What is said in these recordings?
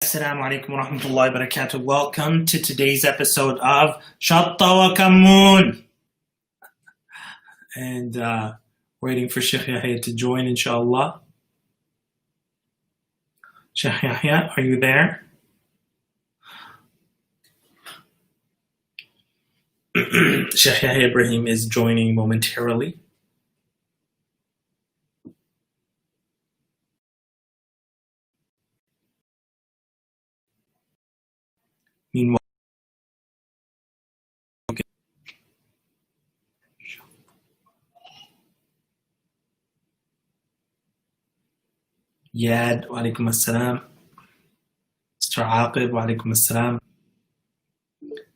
Assalamu alaikum wa rahmatullahi wa barakatuh. Welcome to today's episode of Shutta wa Kammoon. And waiting for Sheikh Yahya to join, inshallah. Sheikh Yahya, are you there? Sheikh Yahya Ibrahim is joining momentarily. Meanwhile, Yad, wa alaikum assalam. Mr. Aqib, wa alaikum assalam.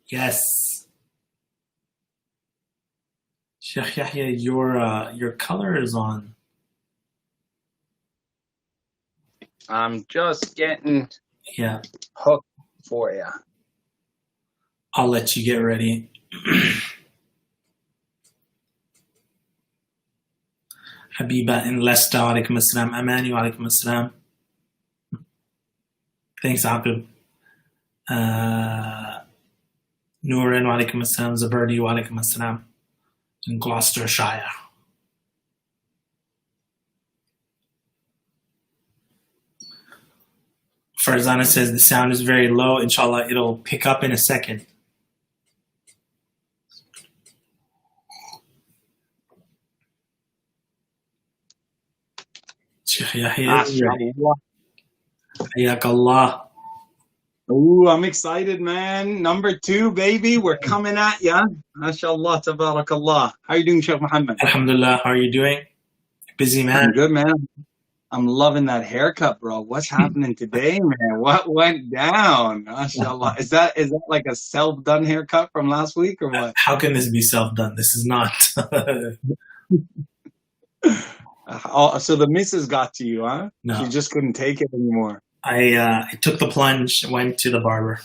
Yes. Sheikh Yahya, your color is on. I'm just getting Yeah, hooked for you. I'll let you get ready. Habiba in Leicester, wa alaikum assalam. Amani, wa alaikum assalam. Thanks, Aqib. Nooran, wa alaikum assalam. Zaberdi, wa alaikum assalam. In Gloucestershire. Farzana says the sound is very low. Inshallah, it'll pick up in a second. Sheikh Yahya, Hayakallah. Ooh, I'm excited, man. Number 2, baby. We're coming at ya. MashaAllah, tabarakallah. How are you doing, Sheikh Muhammad? Alhamdulillah, how are you doing? Busy man? I'm good, man. I'm loving that haircut, bro. What's happening today, man? What went down? MashaAllah. Is that like a self-done haircut from last week or what? How can this be self-done? This is not. So the missus got to you, huh? No. She just couldn't take it anymore. I took the plunge, went to the barber.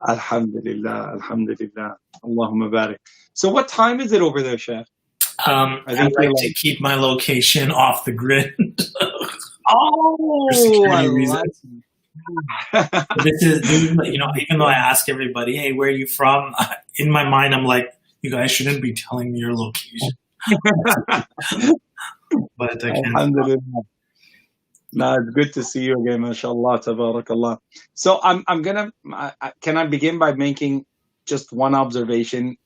Alhamdulillah, alhamdulillah. Allahumma barik. So what time is it over there, Chef? I like to keep my location off the grid. Oh, for security I reasons. This is, even though I ask everybody, hey, where are you from? In my mind, I'm like, you guys shouldn't be telling me your location. But I can't. Alhamdulillah. No, it's good to see you again, mashallah, tabarakallah. So can I begin by making just one observation?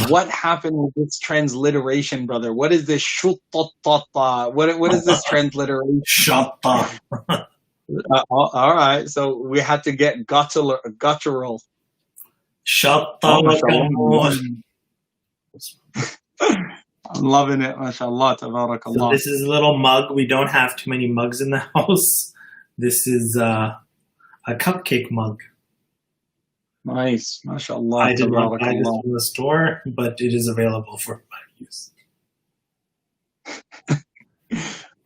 What happened with this transliteration, brother? What is this shutta? What is this transliteration? Shutta. All right, so we had to get guttural. Shutta. I'm loving it, mashallah, tabarakallah. So this is a little mug. We don't have too many mugs in the house. This is a cupcake mug. Nice, mashallah. I did not buy this from the store, but it is available for my use.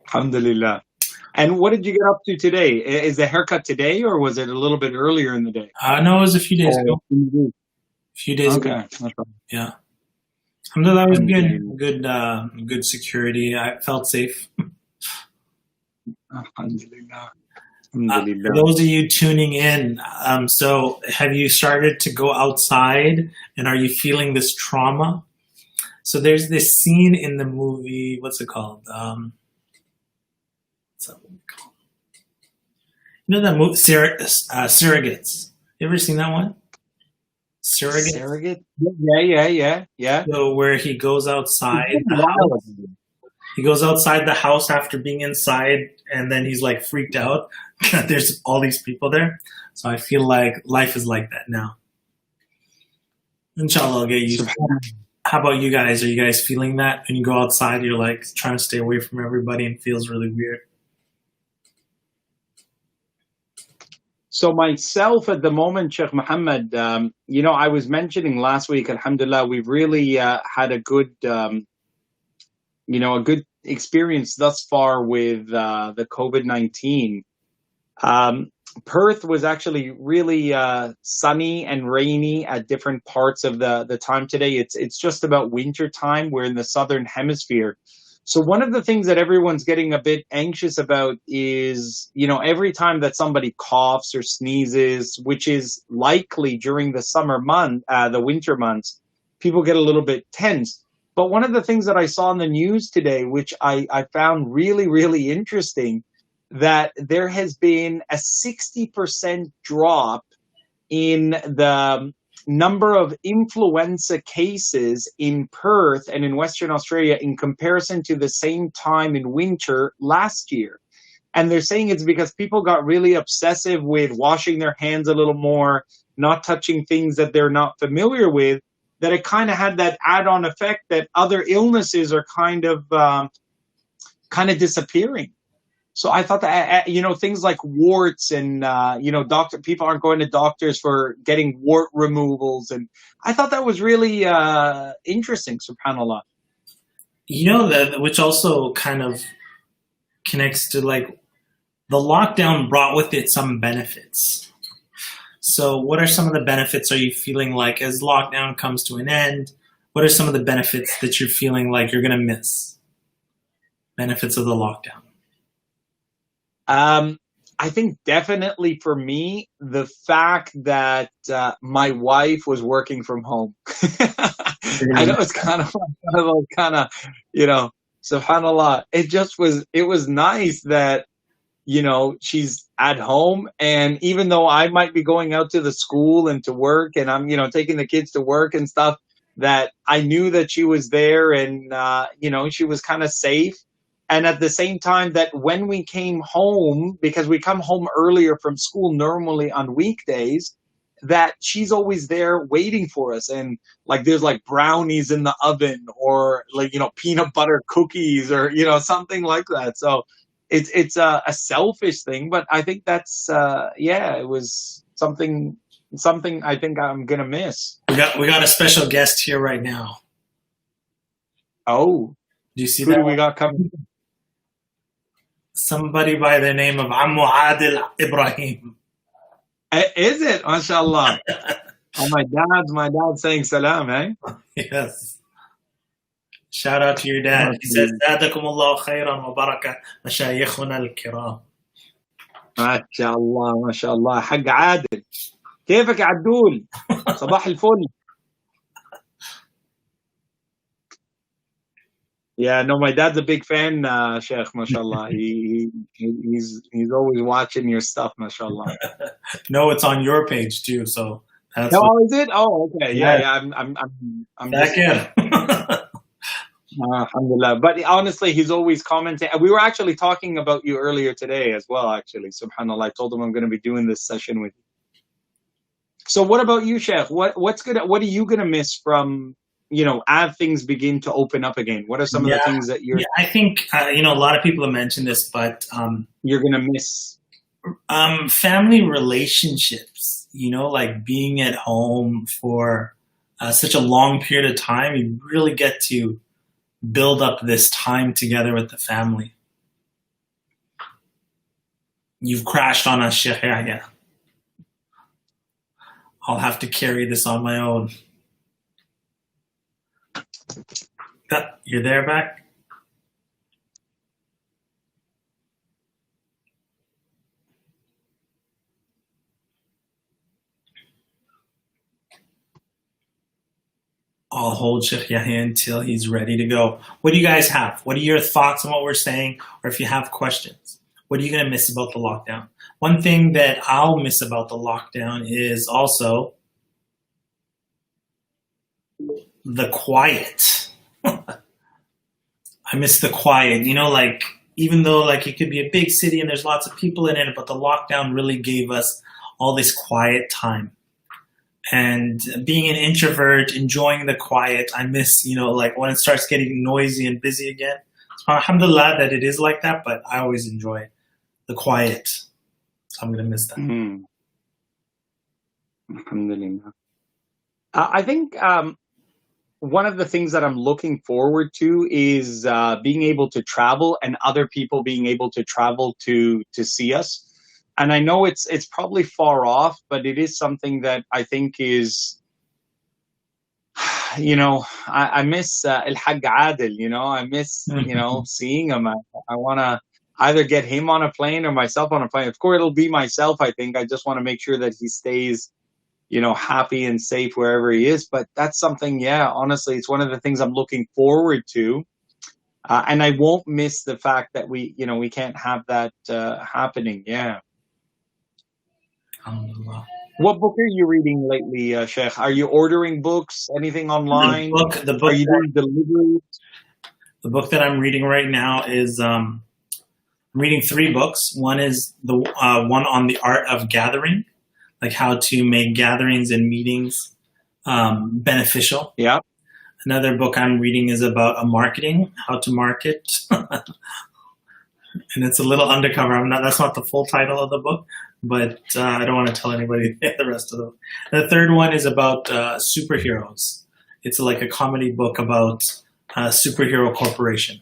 Alhamdulillah. And what did you get up to today? Is the haircut today, or was it a little bit earlier in the day? No, it was a few days ago. A few days ago. Yeah. Alhamdulillah, it was good security. I felt safe. Alhamdulillah. For those of you tuning in, so have you started to go outside, and are you feeling this trauma? So there's this scene in the movie, what's it called? What's that movie called? You know that movie, Surrogates? You ever seen that one? Surrogate? Yeah. So where he goes outside the house. He goes outside the house after being inside, and then he's like freaked out. There's all these people there. So I feel like life is like that now. Inshallah, I'll get used to it. How about you guys? Are you guys feeling that? When you go outside, you're like trying to stay away from everybody and it feels really weird. So myself at the moment, Sheikh Muhammad, I was mentioning last week, alhamdulillah, we've really had a good, a good experience thus far with the COVID-19. Perth was actually really sunny and rainy at different parts of the time today. It's just about winter time. We're in the southern hemisphere. So one of the things that everyone's getting a bit anxious about is, every time that somebody coughs or sneezes, which is likely during the winter months, people get a little bit tense. But one of the things that I saw in the news today, which I found really, really interesting, that there has been a 60% drop in the number of influenza cases in Perth and in Western Australia in comparison to the same time in winter last year. And they're saying it's because people got really obsessive with washing their hands a little more, not touching things that they're not familiar with, that it kind of had that add-on effect that other illnesses are kind of disappearing. So I thought that, things like warts and, people aren't going to doctors for getting wart removals. And I thought that was really interesting, subhanAllah. Which also kind of connects to like the lockdown brought with it some benefits. So what are some of the benefits are you feeling like as lockdown comes to an end? What are some of the benefits that you're feeling like you're going to miss? Benefits of the lockdown. I think definitely for me, the fact that my wife was working from home. I know it's kind of, subhanAllah. It was nice that, she's at home. And even though I might be going out to the school and to work and I'm, taking the kids to work and stuff, that I knew that she was there and, she was kind of safe. And at the same time that when we came home, because we come home earlier from school normally on weekdays, that she's always there waiting for us. And like there's like brownies in the oven or like, peanut butter cookies or, something like that. So it's a selfish thing, but I think that's, it was something I think I'm going to miss. We got a special guest here right now. Oh, do you see who that? Do we got coming? Somebody by the name of Adel Ibrahim. Is it? MashaAllah. Oh, my dad's saying salam, eh? Yes. Shout out to your dad. He says, Zadakumullah khairan wa baraka mashayikhuna al-kiram. MashaAllah, MashaAllah. حق عادل. كيفك عدول؟ صباح الفل. Yeah, no, my dad's a big fan, Sheikh, mashallah. He's always watching your stuff, mashallah. No, it's on your page too, so that's is it? Oh, okay. Yeah. I'm back in. Alhamdulillah. But honestly, he's always commenting. We were actually talking about you earlier today as well, actually. Subhanallah. I told him I'm going to be doing this session with you. So what about you, Sheikh? What are you gonna miss from, as things begin to open up again? What are some of the things that you're... I think, a lot of people have mentioned this, but... you're going to miss... family relationships, like being at home for such a long period of time. You really get to build up this time together with the family. You've crashed on us, Sheikh Yahya. I'll have to carry this on my own. You're there, back? I'll hold Sheikh Yahya until he's ready to go. What do you guys have? What are your thoughts on what we're saying? Or if you have questions, what are you going to miss about the lockdown? One thing that I'll miss about the lockdown is also the quiet. I miss the quiet. Even though it could be a big city and there's lots of people in it, but the lockdown really gave us all this quiet time. And being an introvert, enjoying the quiet, I miss, when it starts getting noisy and busy again. So alhamdulillah that it is like that, but I always enjoy the quiet. So I'm going to miss that. Mm-hmm. Alhamdulillah. I think one of the things that I'm looking forward to is being able to travel and other people being able to travel to see us. And I know it's probably far off, but it is something that I think is I miss El Hag Adel. I miss seeing him. I want to either get him on a plane or myself on a plane. Of course, it'll be myself. I think I just want to make sure that he stays, happy and safe wherever he is. But that's something. Yeah, honestly, it's one of the things I'm looking forward to. And I won't miss the fact that we can't have that happening. Yeah. What book are you reading lately, Sheikh? Are you ordering books? Anything online? The book. Are you doing deliveries? The book that I'm reading right now is I'm reading 3 books. One is the one on the art of gathering, like how to make gatherings and meetings beneficial. Yeah. Another book I'm reading is about marketing, how to market. And it's a little undercover. That's not the full title of the book, but I don't want to tell anybody the rest of them. The third one is about superheroes. It's like a comedy book about superhero corporation.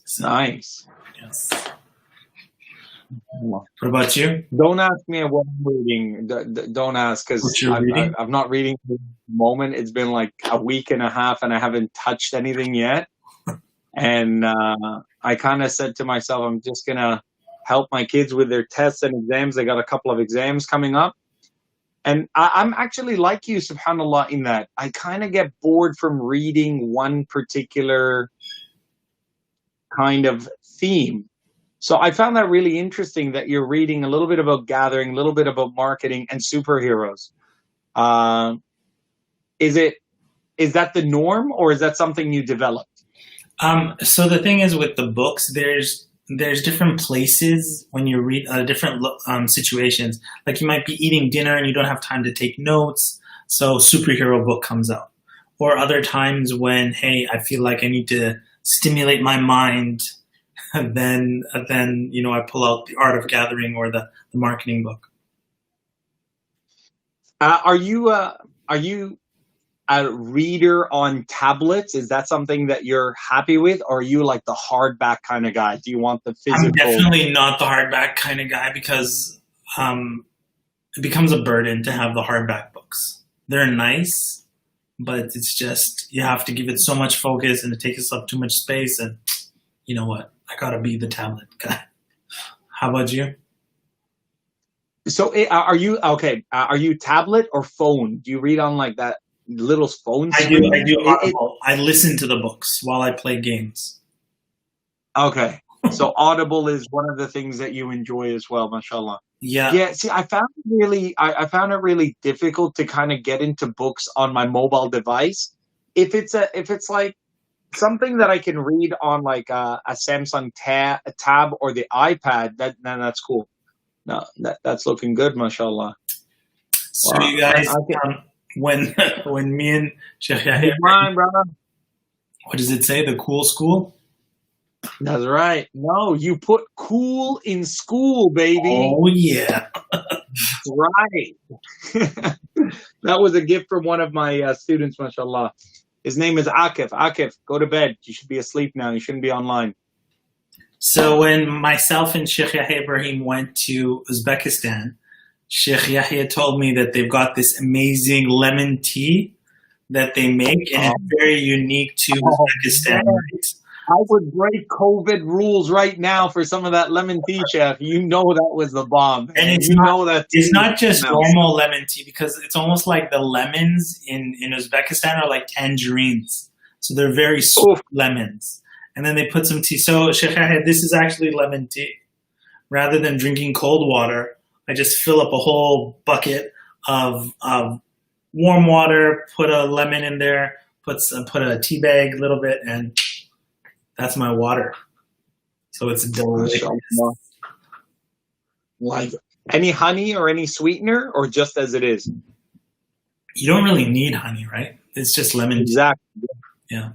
So, nice. Yes. What about you? Don't ask me what I'm reading. Don't ask, because I'm not reading at the moment. It's been like a week and a half and I haven't touched anything yet. And I kind of said to myself, I'm just going to help my kids with their tests and exams. They got a couple of exams coming up. And I'm actually like you, subhanAllah, in that I kind of get bored from reading one particular kind of theme. So I found that really interesting that you're reading a little bit about gathering, a little bit about marketing and superheroes. Is that the norm, or is that something you developed? So the thing is with the books, there's different places when you read different situations. Like you might be eating dinner and you don't have time to take notes, so superhero book comes out. Or other times when, hey, I feel like I need to stimulate my mind, and then I pull out the art of gathering or the marketing book. Are you a reader on tablets? Is that something that you're happy with, or are you like the hardback kind of guy? Do you want the physical? I'm definitely not the hardback kind of guy, because it becomes a burden to have the hardback books. They're nice, but it's just you have to give it so much focus and it takes up too much space. And you know what? I gotta be the tablet guy. How about you? So are you okay? Are you tablet or phone? Do you read on like that little phone screen? I do Audible. I listen to the books while I play games. Okay. So Audible is one of the things that you enjoy as well, mashallah. Yeah. Yeah. See, I found it really difficult to kind of get into books on my mobile device. If it's like something that I can read on like a Samsung tab or the iPad, then that's cool. No, that's looking good, mashallah. So wow. You guys, when me and Yahya, what does it say? The cool school? That's right. No, you put cool in school, baby. Oh yeah. That's right. That was a gift from one of my students, mashallah. His name is Akif. Akif, go to bed. You should be asleep now. You shouldn't be online. So when myself and Sheikh Yahya Ibrahim went to Uzbekistan, Sheikh Yahya told me that they've got this amazing lemon tea that they make, and it's very unique to Uzbekistan. Right? I would break COVID rules right now for some of that lemon tea, chef. You know that was the bomb. And it's not just normal lemon tea, because it's almost like the lemons in Uzbekistan are like tangerines. So they're very sweet lemons. And then they put some tea. So Sheikh Yahya, this is actually lemon tea. Rather than drinking cold water, I just fill up a whole bucket of warm water, put a lemon in there, put a tea bag a little bit, and that's my water. So it's delicious. Like any honey or any sweetener, or just as it is? You don't really need honey, right? It's just lemon tea. Exactly. Yeah.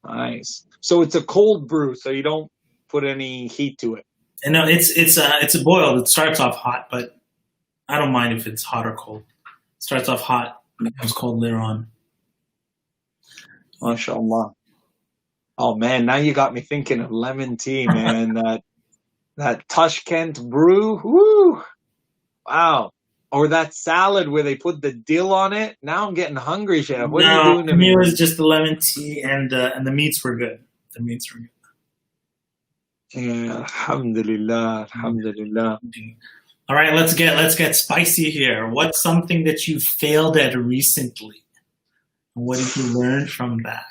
Nice. So it's a cold brew, so you don't put any heat to it. And no, it's a boiled. It starts off hot, but I don't mind if it's hot or cold. It starts off hot and becomes cold later on. MashaAllah. Oh man, now you got me thinking of lemon tea, man. that Tashkent brew. Woo! Wow. or that salad where they put the dill on it. Now I'm getting hungry, Chef. What are you No, doing to for me me? it was just the lemon tea and the meats were good. The meats were good. Yeah, alhamdulillah, alhamdulillah. All right, let's get spicy here. What's something that you failed at recently? What did you learn from that?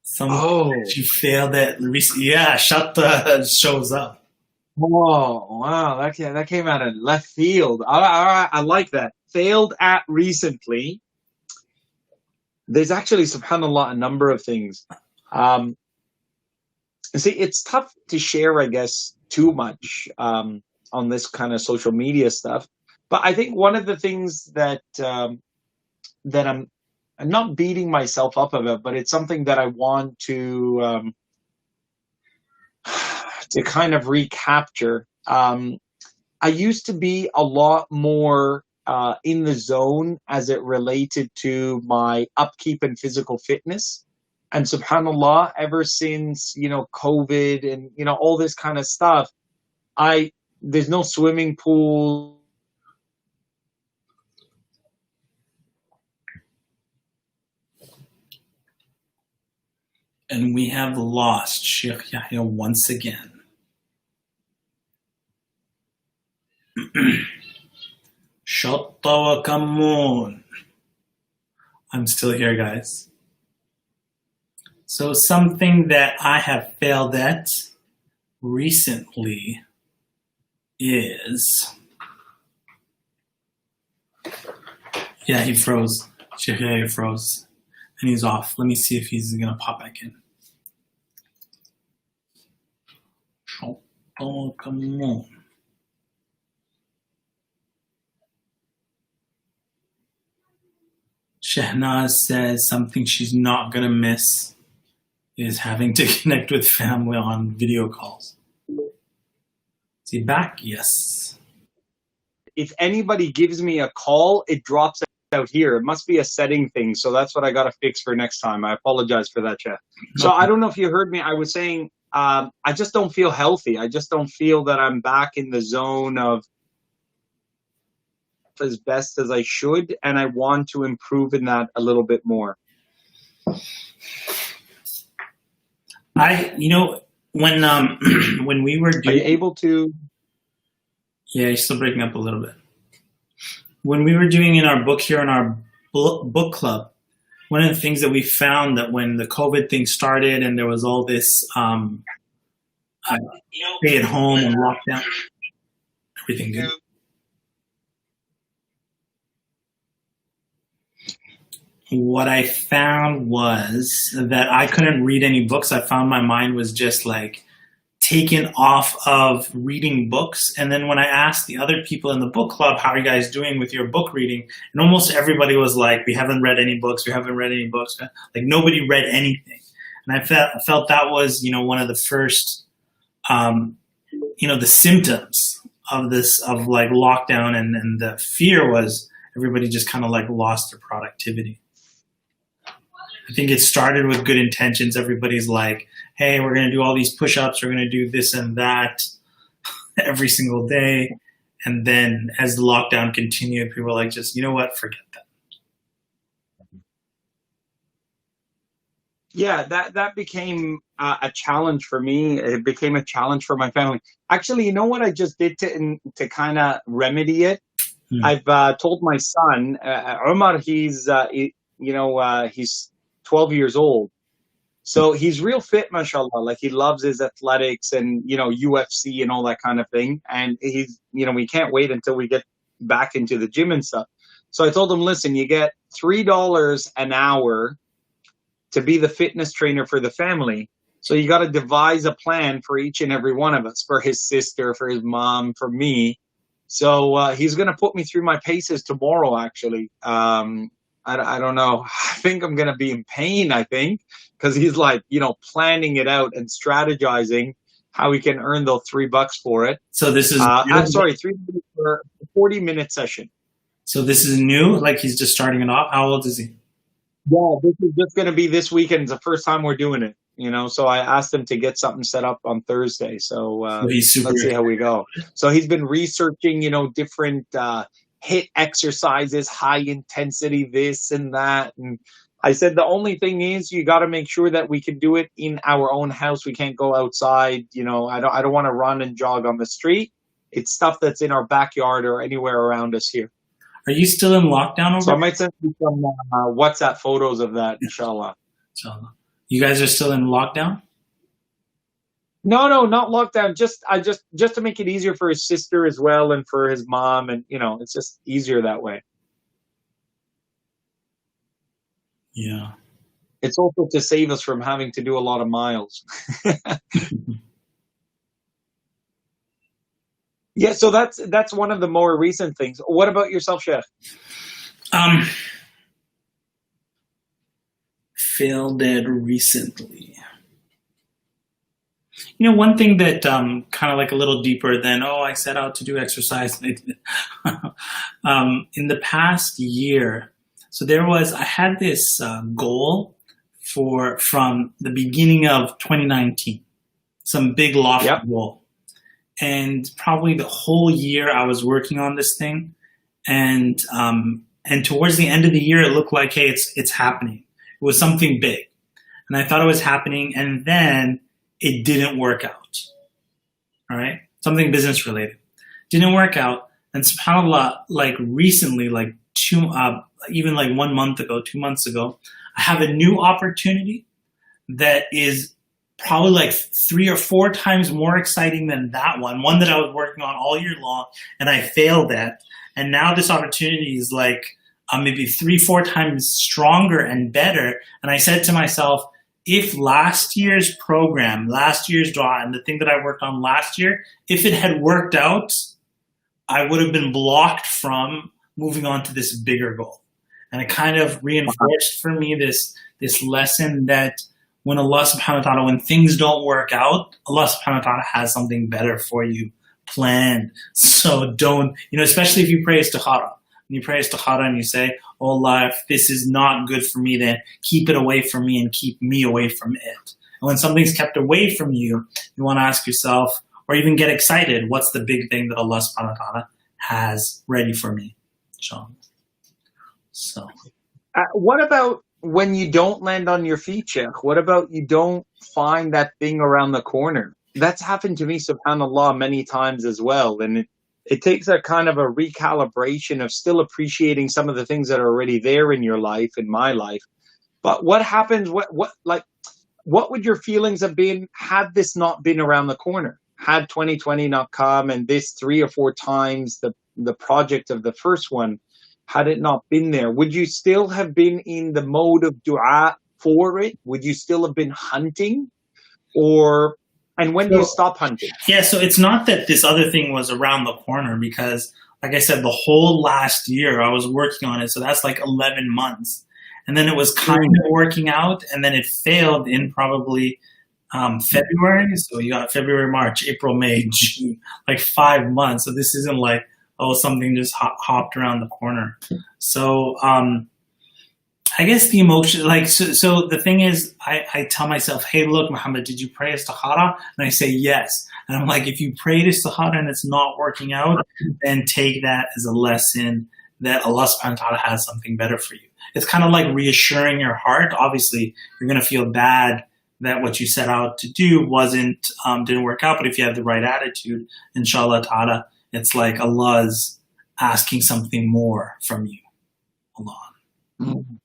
Something that you failed at recently. Yeah, Shutta shows up. Oh, wow, that came out of left field. I like that. Failed at recently. There's actually, subhanAllah, a number of things. See, it's tough to share, I guess, too much on this kind of social media stuff. But I think one of the things that that I'm not beating myself up about, but it's something that I want to kind of recapture. I used to be a lot more in the zone as it related to my upkeep and physical fitness. And subhanAllah, ever since, COVID and, all this kind of stuff, there's no swimming pool. And we have lost Sheikh Yahya once again. Shutta wa Kammoon. I'm still here, guys. So something that I have failed at recently is... Yeah, he froze. Sheikh Yahya froze. And he's off. Let me see if he's going to pop back in. Oh, come on. Shehnaz says something she's not going to miss is having to connect with family on video calls. Is he back? Yes. If anybody gives me a call, it drops out here. It must be a setting thing. So that's what I got to fix for next time. I apologize for that, Chef. So I don't know if you heard me. I was saying I just don't feel healthy. I just don't feel that I'm back in the zone of as best as I should. And I want to improve in that a little bit more. When we were doing... Are you able to... Yeah, you're still breaking up a little bit. When we were doing in our book here in our book club, one of the things that we found that when the COVID thing started and there was all this stay at home and lockdown, everything good. What I found was that I couldn't read any books. I found my mind was just like taken off of reading books. And then when I asked the other people in the book club, how are you guys doing with your book reading? And almost everybody was like, we haven't read any books. We haven't read any books. Like nobody read anything. And I felt that was, one of the first, the symptoms of this, of like lockdown and the fear was everybody just kind of like lost their productivity. I think it started with good intentions. Everybody's like, hey, we're going to do all these push-ups. We're going to do this and that every single day. And then as the lockdown continued, people were like, just, you know what, forget that. Yeah, that became a challenge for me. It became a challenge for my family. Actually, you know what I just did to kind of remedy it? I've told my son, Umar, he's 12 years old. So he's real fit, mashallah. Like he loves his athletics and, UFC and all that kind of thing. And he's, we can't wait until we get back into the gym and stuff. So I told him, listen, you get $3 an hour to be the fitness trainer for the family. So you got to devise a plan for each and every one of us, for his sister, for his mom, for me. So he's going to put me through my paces tomorrow, actually. I don't know. I think I'm going to be in pain, I think, because he's like, planning it out and strategizing how he can earn those $3 for it. So this is... $3 for a 40-minute session. So this is new? Like he's just starting it off? How old is he? Yeah, this is just going to be this weekend. It's the first time we're doing it. So I asked him to get something set up on Thursday. So he's super let's see how we go. So he's been researching, different HIIT exercises, high intensity, this and that. And I said, the only thing is you got to make sure that we can do it in our own house. We can't go outside. I don't want to run and jog on the street. It's stuff that's in our backyard or anywhere around us here. Are you still in lockdown over So I might send you some WhatsApp photos of that, inshallah. You guys are still in lockdown? No, not lockdown. Just to make it easier for his sister as well and for his mom, and it's just easier that way. Yeah. It's also to save us from having to do a lot of miles. Yeah, so that's one of the more recent things. What about yourself, Sheikh? Failed it recently. One thing that kind of like a little deeper than, I set out to do exercise. In the past year, so I had this goal from the beginning of 2019, some big lofty goal. And probably the whole year I was working on this thing. And towards the end of the year, it looked like, hey, it's happening. It was something big. And I thought it was happening. And then it didn't work out. All right. Something business related. Didn't work out. And subhanAllah, like recently, like even like 1 month ago, 2 months ago, I have a new opportunity that is probably like 3 or 4 times more exciting than that one that I was working on all year long and I failed at. And now this opportunity is like maybe 3-4 times stronger and better. And I said to myself, if last year's program, last year's draw, and the thing that I worked on last year, if it had worked out, I would have been blocked from moving on to this bigger goal. And it kind of reinforced for me this lesson that when Allah subhanahu wa ta'ala, when things don't work out, Allah subhanahu wa ta'ala has something better for you planned. So don't, especially if you pray istikhara. When you pray istikhara and you say, oh Allah, if this is not good for me, then keep it away from me and keep me away from it. And when something's kept away from you, you want to ask yourself, or even get excited, what's the big thing that Allah subhanahu wa ta'ala has ready for me? So, what about when you don't land on your feet, Sheikh? What about you don't find that thing around the corner? That's happened to me, subhanAllah, many times as well. And it takes a kind of a recalibration of still appreciating some of the things that are already there in your life, in my life. But what happens, what would your feelings have been had this not been around the corner? Had 2020 not come and this 3 or 4 times the project of the first one, had it not been there, would you still have been in the mode of dua for it? Would you still have been hunting? And when do you stop hunting? Yeah, so it's not that this other thing was around the corner because, like I said, the whole last year I was working on it. So that's like 11 months. And then it was kind of working out and then it failed in probably February. So you got February, March, April, May, June, like 5 months. So this isn't like, something just hopped around the corner. So I guess the emotion, so the thing is, I tell myself, hey, look, Muhammad, did you pray istikhara? And I say yes. And I'm like, if you prayed istikhara and it's not working out, then take that as a lesson that Allah subhanahu wa ta'ala has something better for you. It's kind of like reassuring your heart. Obviously, you're going to feel bad that what you set out to do didn't work out. But if you have the right attitude, inshallah ta'ala, it's like Allah's asking something more from you. Allah. Mm-hmm.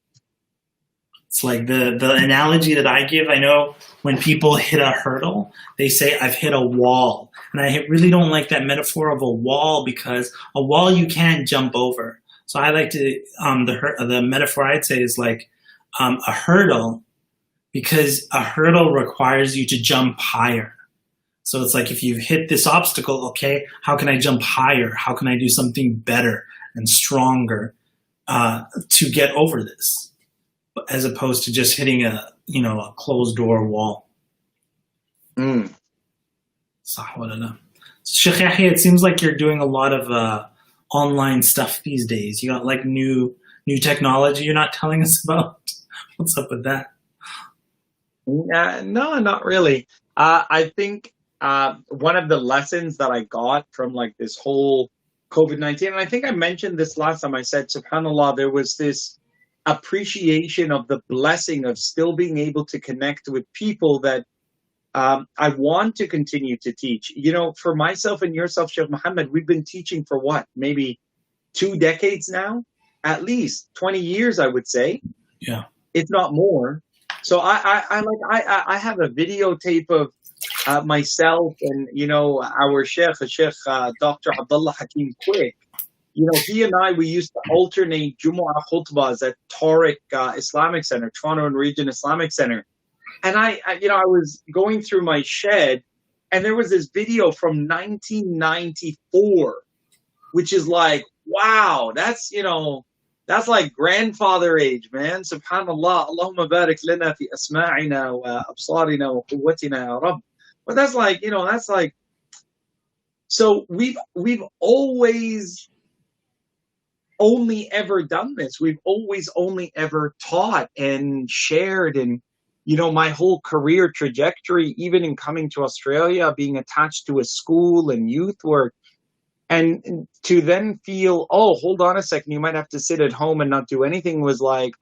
It's like the analogy that I give. I know when people hit a hurdle, they say, I've hit a wall. And I really don't like that metaphor of a wall because a wall you can't jump over. So I like to, the metaphor I'd say is like a hurdle, because a hurdle requires you to jump higher. So it's like if you've hit this obstacle, okay, how can I jump higher? How can I do something better and stronger to get over this? As opposed to just hitting a closed door wall. So Sheikh Yahya, it seems like you're doing a lot of online stuff these days. You got like new technology you're not telling us about. What's up with that? No, not really. I think one of the lessons that I got from like this whole COVID-19, and I think I mentioned this last time, I said, subhanAllah, there was this appreciation of the blessing of still being able to connect with people that I want to continue to teach. You know, for myself and yourself, Sheikh Mohammed, we've been teaching for what, maybe 2 decades now? At least 20 years, I would say. Yeah. If not more. So I have a videotape of myself and our Sheikh Dr. Abdullah Hakim Quick. He and I, we used to alternate Jumu'ah khutbahs at Tariq Islamic Center, Toronto and Region Islamic Center. And I was going through my shed, and there was this video from 1994, which is like, wow, that's like grandfather age, man. Subhanallah. Allahumma barik lana fi asma'ina wa absarina wa quwwatina ya Rabb. But that's like, so we've always only ever done this. We've always only ever taught and shared, and my whole career trajectory, even in coming to Australia, being attached to a school and youth work, and to then feel, oh, hold on a second, you might have to sit at home and not do anything, was like,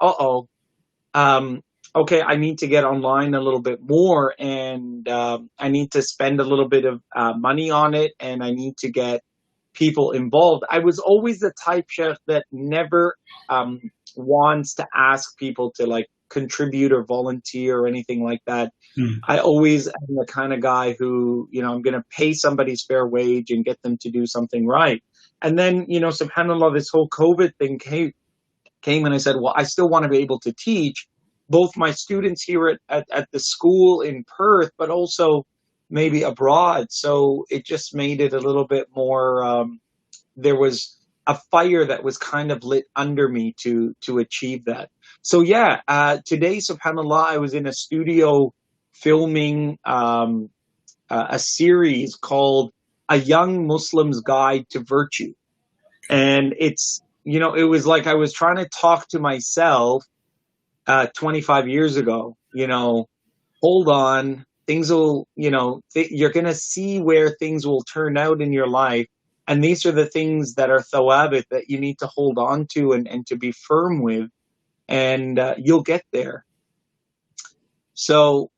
okay, I need to get online a little bit more, and I need to spend a little bit of money on it, and I need to get people involved. I was always the type, Sheikh, that never wants to ask people to like contribute or volunteer or anything like that. I always am the kind of guy who, I'm going to pay somebody's fair wage and get them to do something right. And then, subhanAllah, this whole COVID thing came and I said, well, I still want to be able to teach both my students here at the school in Perth, but also maybe abroad. So it just made it a little bit more, there was a fire that was kind of lit under me to achieve that. So yeah, today, subhanAllah, I was in a studio filming a series called A Young Muslim's Guide to Virtue. And it's, it was like I was trying to talk to myself 25 years ago, hold on, things will, you're going to see where things will turn out in your life. And these are the things that are thawabit that you need to hold on to and to be firm with. And you'll get there. So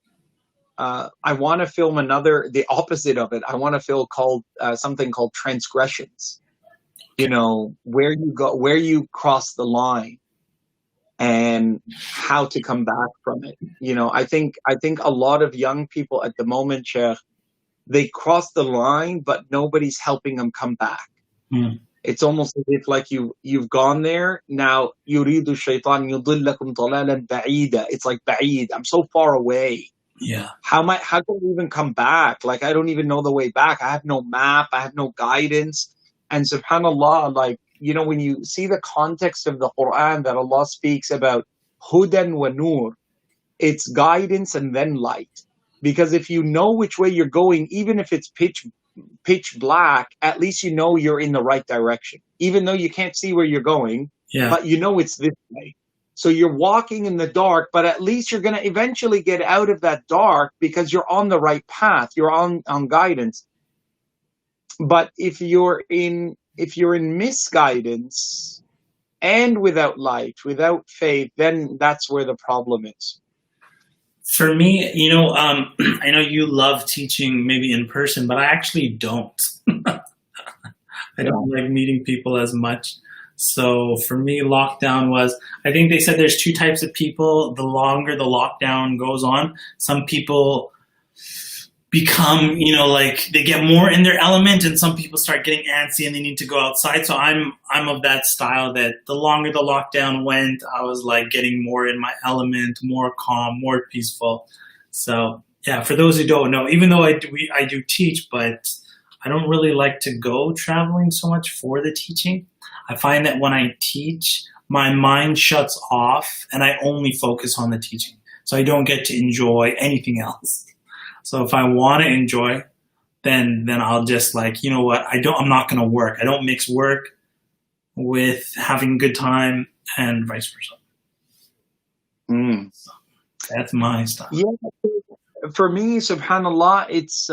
I want to film the opposite of it. I want to film something called transgressions. Where you go, where you cross the line, and how to come back from it. I think a lot of young people at the moment, Sheikh, they cross the line, but nobody's helping them come back. It's almost as if like you've gone there. Now, yuridu shaytan yudillakum dalalan ba'ida. It's like ba'id. I'm so far away. Yeah. How can I even come back? Like, I don't even know the way back. I have no map. I have no guidance. And subhanAllah, like, when you see the context of the Quran that Allah speaks about hudan wa nur, it's guidance and then light. Because if you know which way you're going, even if it's pitch black, at least you're in the right direction. Even though you can't see where you're going, but it's this way. So you're walking in the dark, but at least you're going to eventually get out of that dark because you're on the right path. You're on guidance. But if you're in misguidance and without light, without faith, then that's where the problem is. For me, I know you love teaching maybe in person, but I actually don't. I don't like meeting people as much. So for me, lockdown I think they said there's two types of people. The longer the lockdown goes on, some people become, like they get more in their element, and some people start getting antsy and they need to go outside. So I'm of that style that the longer the lockdown went, I was like getting more in my element, more calm, more peaceful. So yeah, for those who don't know, even though I do teach, but I don't really like to go traveling so much for the teaching. I find that when I teach, my mind shuts off and I only focus on the teaching. So I don't get to enjoy anything else. So if I want to enjoy, then I'll just like, I'm not going to work. I don't mix work with having a good time and vice versa. Mm. That's my style. Yeah, for me, subhanallah, it's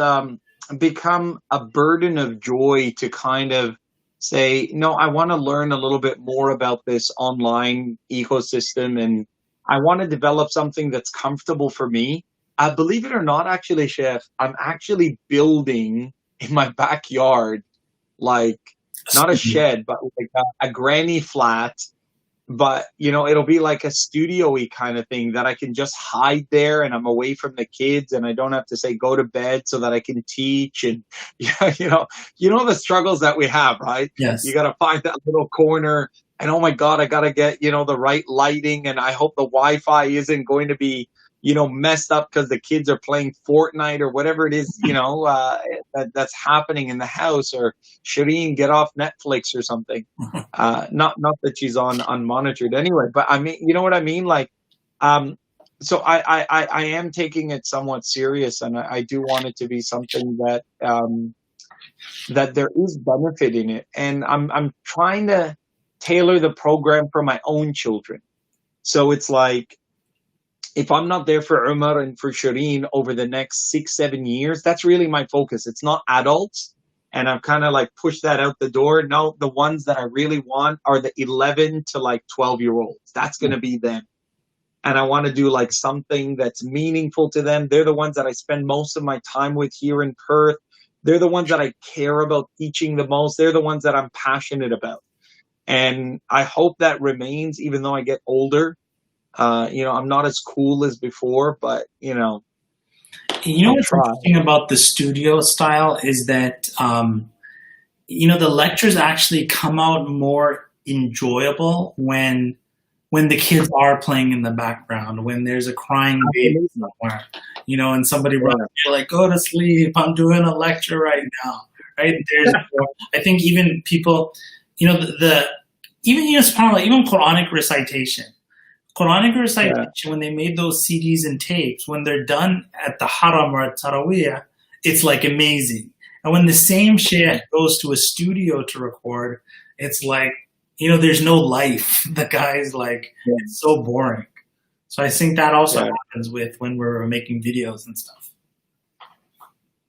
become a burden of joy to kind of say, no, I want to learn a little bit more about this online ecosystem, and I want to develop something that's comfortable for me. Believe it or not, actually, Chef, I'm actually building in my backyard, like not a shed, but like a granny flat, but it'll be like a studio-y kind of thing that I can just hide there, and I'm away from the kids, and I don't have to say go to bed, so that I can teach. And the struggles that we have, right? Yes. You got to find that little corner, and oh my God, I got to get the right lighting, and I hope the Wi-Fi isn't going to be messed up because the kids are playing Fortnite or whatever it is, that's happening in the house, or Shireen, get off Netflix or something. Not that she's on unmonitored anyway, but I mean, you know what I mean? Like, so I am taking it somewhat serious, and I do want it to be something that, that there is benefit in it. And I'm trying to tailor the program for my own children. So it's like, if I'm not there for Umar and for Shireen over the next 6-7 years, that's really my focus. It's not adults. And I've kind of like pushed that out the door. No, the ones that I really want are the 11 to like 12-year-olds. That's going to be them. And I want to do like something that's meaningful to them. They're the ones that I spend most of my time with here in Perth. They're the ones that I care about teaching the most. They're the ones that I'm passionate about. And I hope that remains, even though I get older. I'm not as cool as before, but what's interesting about the studio style is that the lectures actually come out more enjoyable when the kids are playing in the background, when there's a crying baby somewhere, and somebody runs, you're like, go to sleep, I'm doing a lecture right now, right? I think even people, even subhanAllah, even Quranic recitation, when they made those CDs and tapes, when they're done at the Haram or at Taraweeh, it's like amazing. And when the same sheikh goes to a studio to record, it's like, there's no life. The guy's like, it's so boring. So I think that also happens when we're making videos and stuff.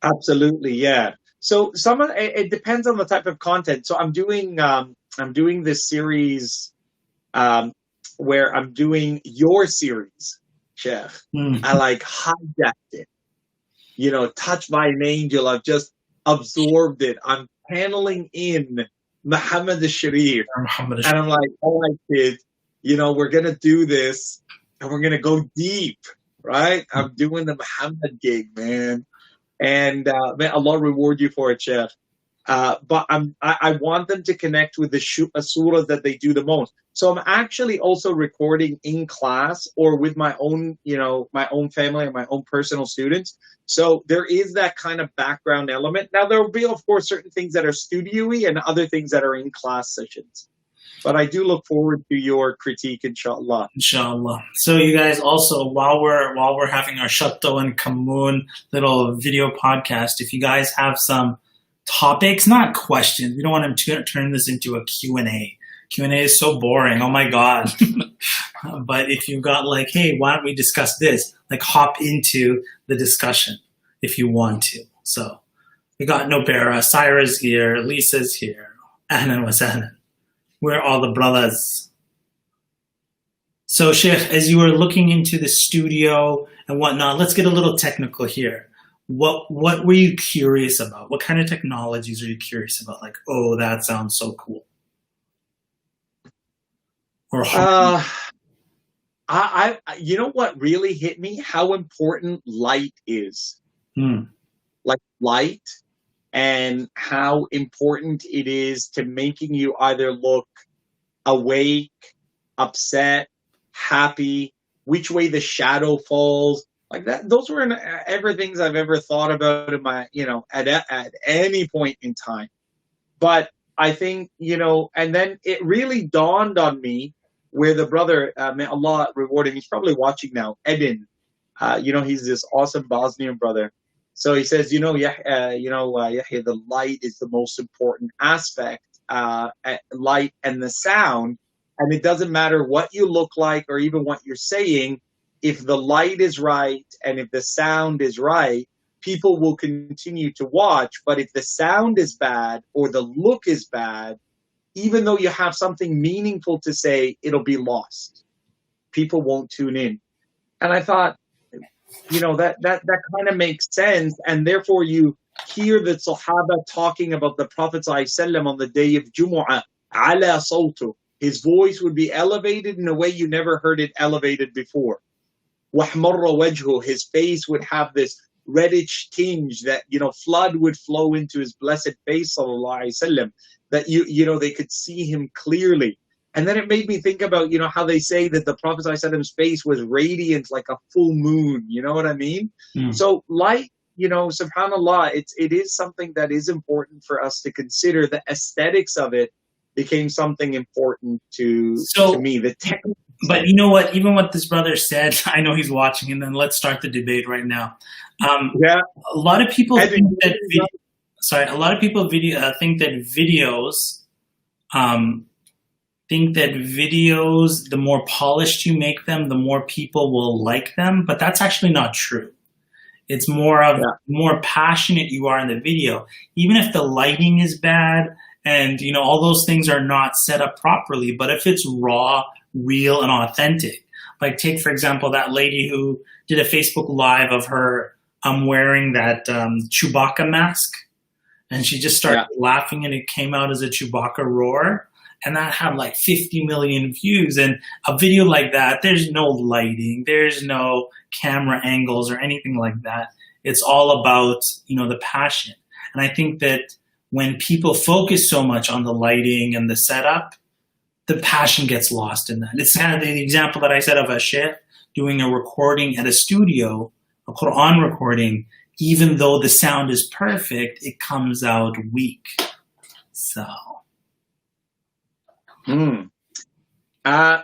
Absolutely, yeah. So it depends on the type of content. So I'm doing this series, where I'm doing your series, Sheikh. I like hijacked it. Touched by an angel. I've just absorbed it. I'm paneling in Muhammad al-Sharif. And I'm like, all right, kids, we're going to do this, and we're going to go deep, right? I'm doing the Muhammad gig, man. And may Allah reward you for it, Sheikh. But I want them to connect with the surahs that they do the most. So I'm actually also recording in class or with my own, my own family and my own personal students. So there is that kind of background element. Now there will be, of course, certain things that are studio-y and other things that are in class sessions. But I do look forward to your critique, inshallah. Inshallah. So you guys also, while we're having our Shutta and Kammoon little video podcast, if you guys have some topics, not questions. We don't want to turn this into a Q&A. Q&A is so boring. Oh my God. But if you've got like, hey, why don't we discuss this? Like hop into the discussion if you want to. So we got Nobera, Cyrus here, Lisa's here. Ahlan wa sahlan. We're all the brothers. So Sheikh, as you were looking into the studio and whatnot, let's get a little technical here. What were you curious about? What kind of technologies are you curious about? Like, oh, that sounds so cool. Or you know what really hit me? How important light is. Like light, and how important it is to making you either look awake, upset, happy, which way the shadow falls. Like that, those were ever things I've ever thought about in my, at any point in time. But I think, and then it really dawned on me where the brother, may Allah reward him, he's probably watching now, Adel. He's this awesome Bosnian brother. So he says, Yahya, the light is the most important aspect, light and the sound. And it doesn't matter what you look like or even what you're saying. if the light is right and if the sound is right, people will continue to watch. But if the sound is bad or the look is bad, even though you have something meaningful to say, it'll be lost. People won't tune in. And I thought, that kind of makes sense. And therefore you hear the Sahaba talking about the Prophet ﷺ on the day of Jumu'ah, ala sawtu. His voice would be elevated in a way you never heard it elevated before. وَحْمَرَّ وَجْهُ. His face would have this reddish tinge that, flood would flow into his blessed face, sallallahu alaihi wasallam, that they could see him clearly. And then it made me think about, how they say that the Prophet ﷺ's face was radiant like a full moon. You know what I mean? Mm. So light, subhanAllah, it is something that is important for us to consider. The aesthetics of it became something important to me. The technical. But you know what? Even what this brother said, I know he's watching, and then let's start the debate right now. A lot of people think that videos, the more polished you make them, the more people will like them. But that's actually not true. It's more of more passionate you are in the video. Even if the lighting is bad and all those things are not set up properly, but if it's raw, real, and authentic, like take for example that lady who did a Facebook Live of her wearing that Chewbacca mask, and she just started laughing, and it came out as a Chewbacca roar. And that had like 50 million views. And a video like that, there's no lighting, there's no camera angles or anything like that. It's all about, the passion. And I think that when people focus so much on the lighting and the setup, the passion gets lost in that. It's kind of the example that I said of a sheikh doing a recording at a studio, a Quran recording. Even though the sound is perfect, it comes out weak. So... No, I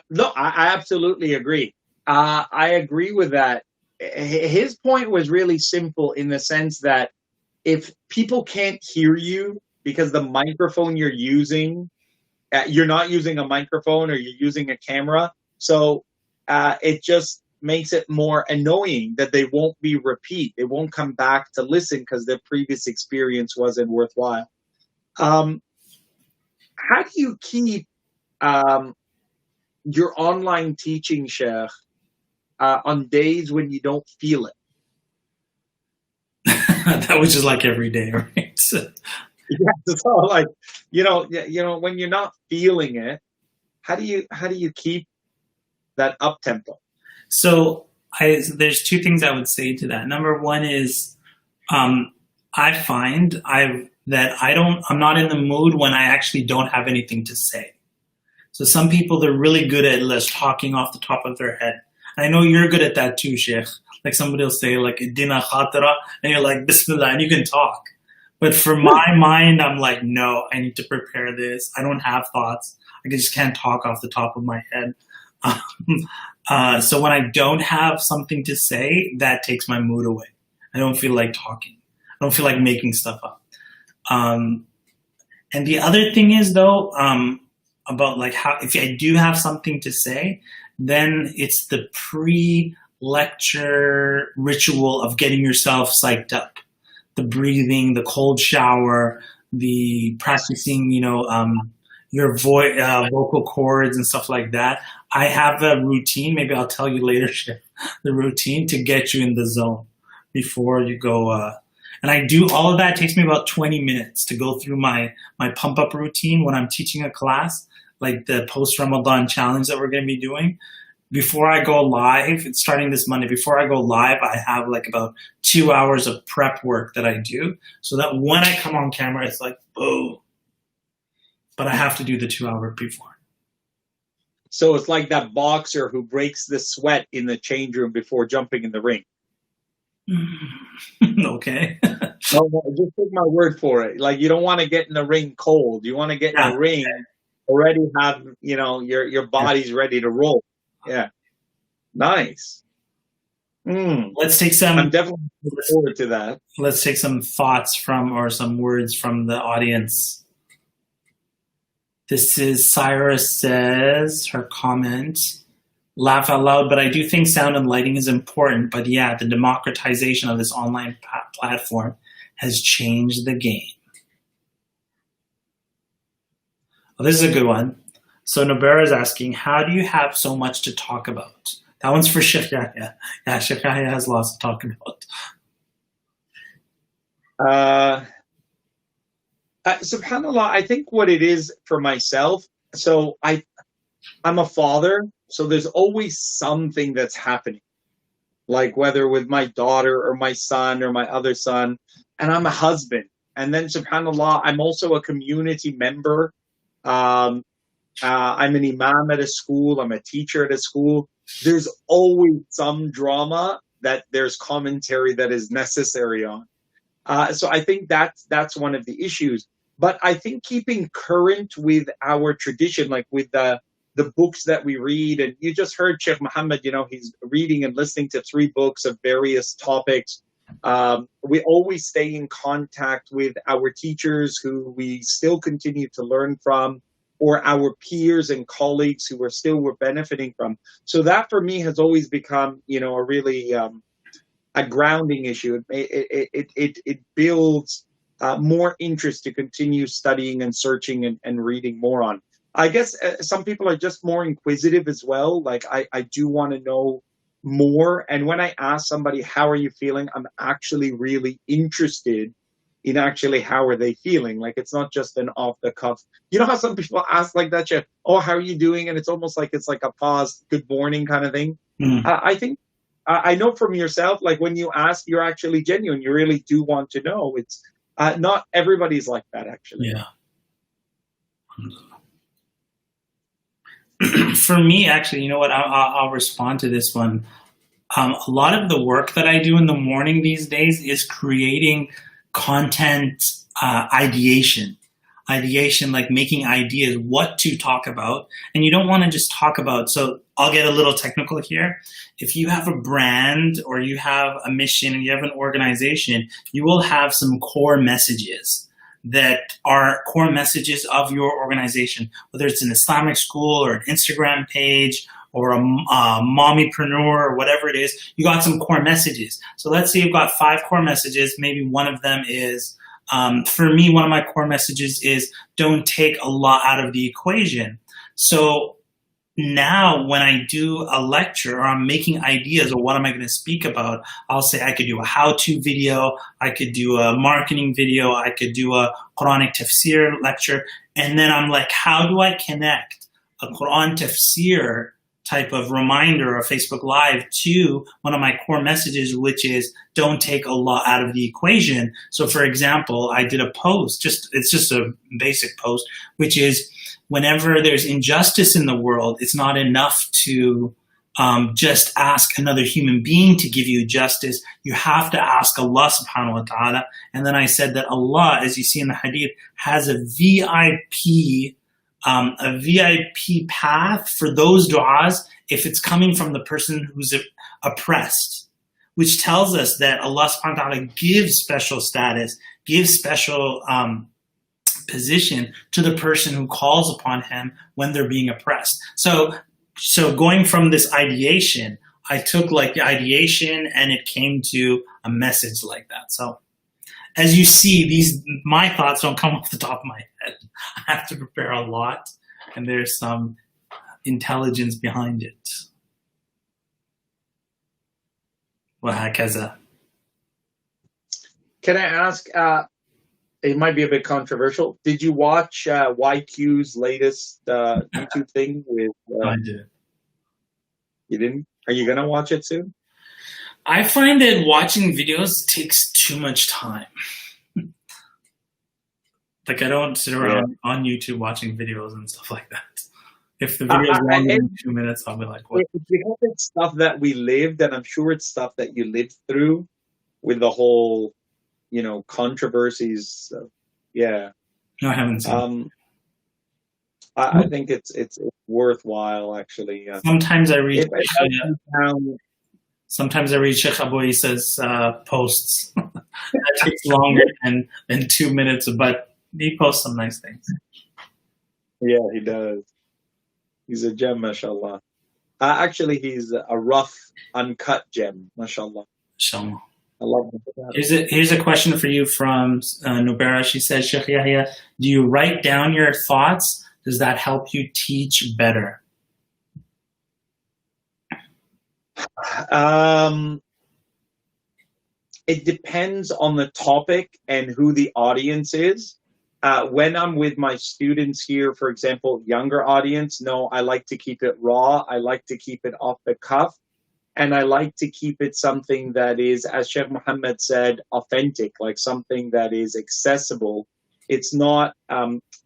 absolutely agree. I agree with that. His point was really simple in the sense that if people can't hear you because the microphone you're using, you're not using a microphone or you're using a camera, so it just makes it more annoying that they won't be repeat. They won't come back to listen because their previous experience wasn't worthwhile. How do you keep your online teaching, Sheikh, on days when you don't feel it? That was just like every day, right? It's all like, when you're not feeling it, how do you keep that up tempo? So there's two things I would say to that. Number one is, I find I'm not in the mood when I actually don't have anything to say. So some people, they're really good at just talking off the top of their head. And I know you're good at that too, Sheikh. Like somebody will say like, Dina Khatira, and you're like, Bismillah, and you can talk. But for my mind, I'm like, no, I need to prepare this. I don't have thoughts. I just can't talk off the top of my head. So when I don't have something to say, that takes my mood away. I don't feel like talking. I don't feel like making stuff up. And the other thing is though, about like how, if I do have something to say, then it's the pre-lecture ritual of getting yourself psyched up. The breathing, the cold shower, the practicing, your voice, vocal cords and stuff like that. I have a routine, maybe I'll tell you later, the routine to get you in the zone before you go. And I do all of that. It takes me about 20 minutes to go through my pump-up routine when I'm teaching a class, like the post-Ramadan challenge that we're going to be doing. Before I go live, it's starting this Monday, before I go live, I have like about 2 hours of prep work that I do so that when I come on camera, it's like, boom. But I have to do the 2 hour before. So it's like that boxer who breaks the sweat in the change room before jumping in the ring. Okay. No, just take my word for it. Like, you don't want to get in the ring cold. You want to get in the ring already have, your body's ready to roll. Yeah. Nice. Let's take some. I'm definitely looking forward to that. Let's take some thoughts or some words from the audience. This is Cyrus says, her comment, laugh out loud, but I do think sound and lighting is important. But yeah, the democratization of this online platform has changed the game. Well, this is a good one. So Nabera is asking, how do you have so much to talk about? That one's for Sheikh Yahya. Yeah, Sheikh Yahya has lots to talk about. SubhanAllah, I think what it is for myself, so I'm a father, so there's always something that's happening, like whether with my daughter or my son or my other son, and I'm a husband. And then SubhanAllah, I'm also a community member. I'm an imam at a school. I'm a teacher at a school. There's always some drama that there's commentary that is necessary on. So I think that's one of the issues. But I think keeping current with our tradition, like with the books that we read, and you just heard Sheikh Muhammad, he's reading and listening to 3 books of various topics. We always stay in contact with our teachers who we still continue to learn from, or our peers and colleagues who we're benefiting from. So that for me has always become, a really a grounding issue. It builds more interest to continue studying and searching and reading more on. I guess some people are just more inquisitive as well. Like I do want to know more. And when I ask somebody, how are you feeling? I'm actually really interested in actually how are they feeling. Like it's not just an off the cuff. You know how some people ask like that, Chef, oh, how are you doing? And it's almost like it's like a pause, good morning kind of thing. I think, I know from yourself, like when you ask, you're actually genuine. You really do want to know. It's not everybody's like that, actually. Yeah. For me, actually, you know what? I'll respond to this one. A lot of the work that I do in the morning these days is creating content ideation, like making ideas, what to talk about. And you don't want to just talk about, so I'll get a little technical here. If you have a brand or you have a mission and you have an organization, you will have some core messages that are core messages of your organization, whether it's an Islamic school or an Instagram page or a mommypreneur or whatever it is, you got some core messages. So let's say you've got 5 core messages. Maybe one of them is, for me, one of my core messages is don't take a lot out of the equation. So now when I do a lecture or I'm making ideas or what am I going to speak about, I'll say I could do a how-to video, I could do a marketing video, I could do a Quranic tafsir lecture, and then I'm like, how do I connect a Quran tafsir type of reminder or Facebook Live to one of my core messages, which is don't take a lot out of the equation. So for example, I did a post, it's just a basic post, which is whenever there's injustice in the world, it's not enough to just ask another human being to give you justice. You have to ask Allah subhanahu wa ta'ala. And then I said that Allah, as you see in the hadith, has a VIP path for those du'as if it's coming from the person who's oppressed, which tells us that Allah subhanahu wa ta'ala gives special status, gives special position to the person who calls upon him when they're being oppressed. So going from this ideation, I took like the ideation and it came to a message like that. So as you see, my thoughts don't come off the top of my head. I have to prepare a lot, and there's some intelligence behind it. وهكذا. Can I ask, it might be a bit controversial, did you watch YQ's latest YouTube thing with... I did. You didn't? Are you going to watch it soon? I find that watching videos takes too much time. Like I don't sit around on YouTube watching videos and stuff like that. If the video is longer than 2 minutes, I'll be like, what? Because it's stuff that we lived, and I'm sure it's stuff that you lived through with the whole, controversies. Yeah. No, I haven't seen it. I think it's worthwhile, actually. Sometimes I read Sheikh Abu Isa's posts. That takes longer than 2 minutes, but he posts some nice things. Yeah, he does. He's a gem, mashallah. Actually, he's a rough, uncut gem, mashallah. Inshallah. I love that. Here's a question for you from Nubera. She says, Sheikh Yahya, do you write down your thoughts? Does that help you teach better? It depends on the topic and who the audience is. When I'm with my students here, for example, younger audience, no, I like to keep it raw. I like to keep it off the cuff. And I like to keep it something that is, as Sheikh Muhammad said, authentic, like something that is accessible. It's not,